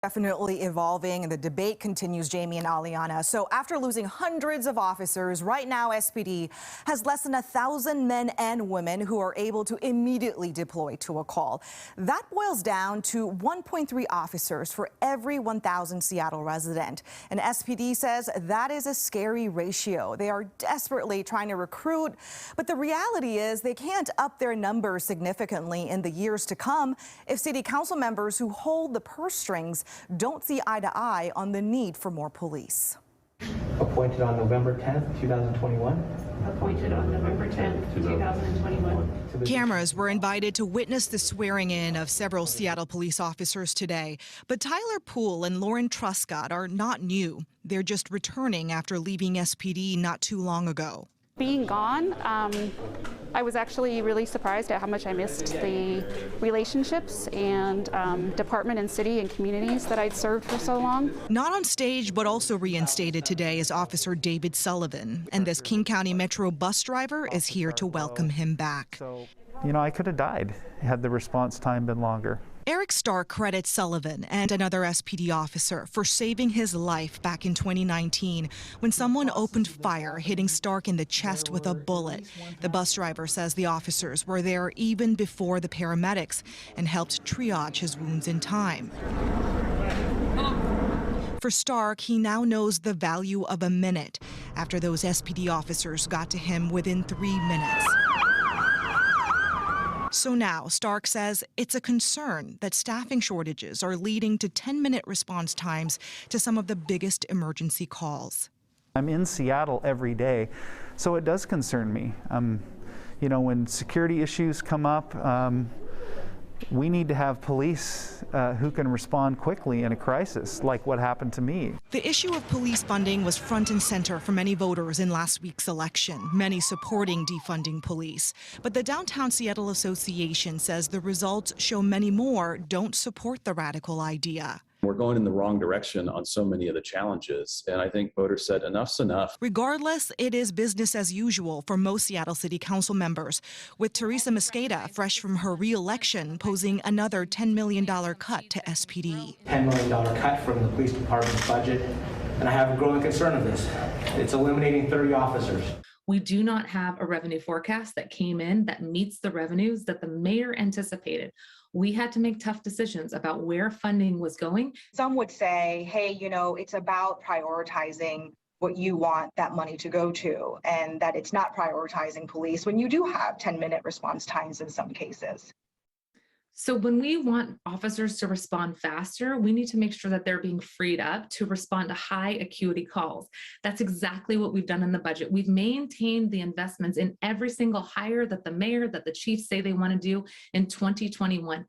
Definitely evolving, and the debate continues, Jamie and Aliana. So after losing hundreds of officers, right now SPD has less than 1,000 men and women who are able to immediately deploy to a call. That boils down to 1.3 officers for every 1,000 Seattle resident. And SPD says that is a scary ratio. They are desperately trying to recruit, but the reality is they can't up their numbers significantly in the years to come if city council members who hold the purse strings don't see eye to eye on the need for more police. Appointed on November 10th, 2021. Appointed on November 10th, 2021. Cameras were invited to witness the swearing in of several Seattle police officers today. But Tyler Poole and Lauren Truscott are not new. They're just returning after leaving SPD not too long ago. Being gone, I was actually really surprised at how much I missed the relationships and department and city and communities that I'd served for so long. Not on stage, but also reinstated today is Officer David Sullivan. And this King County Metro bus driver is here to welcome him back. You know, I could have died had the response time been longer. Eric Stark credits Sullivan and another SPD officer for saving his life back in 2019 when someone opened fire, hitting Stark in the chest with a bullet. The bus driver says the officers were there even before the paramedics and helped triage his wounds in time. For Stark, he now knows the value of a minute after those SPD officers got to him within 3 minutes. So now, Stark says it's a concern that staffing shortages are leading to 10-minute response times to some of the biggest emergency calls. I'm in Seattle every day, so it does concern me. You know, when security issues come up, we need to have police who can respond quickly in a crisis, like what happened to me. The issue of police funding was front and center for many voters in last week's election, many supporting defunding police. But the Downtown Seattle Association says the results show many more don't support the radical idea. We're going in the wrong direction on so many of the challenges, and I think voters said enough's enough. Regardless, it is business as usual for most Seattle City Council members, with Teresa Mosqueda, fresh from her re-election, posing another $10 million cut to SPD. $10 million cut from the police department's budget, and I have a growing concern of this. It's eliminating 30 officers. We do not have a revenue forecast that came in that meets the revenues that the mayor anticipated. We had to make tough decisions about where funding was going. Some would say, hey, you know, it's about prioritizing what you want that money to go to, and that it's not prioritizing police when you do have 10-minute response times in some cases. So when we want officers to respond faster, we need to make sure that they're being freed up to respond to high acuity calls. That's exactly what we've done in the budget. We've maintained the investments in every single hire that the mayor, that the chiefs say they want to do in 2021.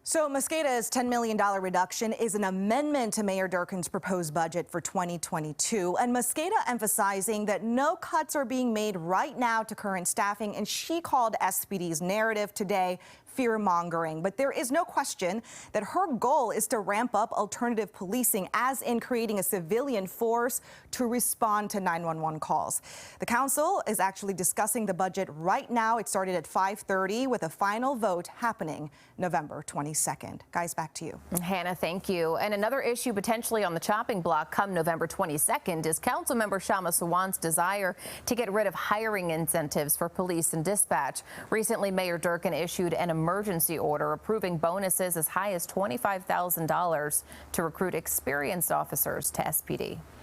So Mosqueda's $10 million reduction is an amendment to Mayor Durkan's proposed budget for 2022. And Mosqueda emphasizing that no cuts are being made right now to current staffing. And she called SPD's narrative today fear-mongering. But there is no question that her goal is to ramp up alternative policing, as in creating a civilian force to respond to 911 calls. The council is actually discussing the budget right now. It started at 5:30 with a final vote happening November 22nd. Guys, back to you. Hannah, thank you. And another issue potentially on the chopping block come November 22nd is Councilmember Shama Sawan's desire to get rid of hiring incentives for police and dispatch. Recently, Mayor Durkan issued an emergency order approving bonuses as high as $25,000 to recruit experienced officers to SPD.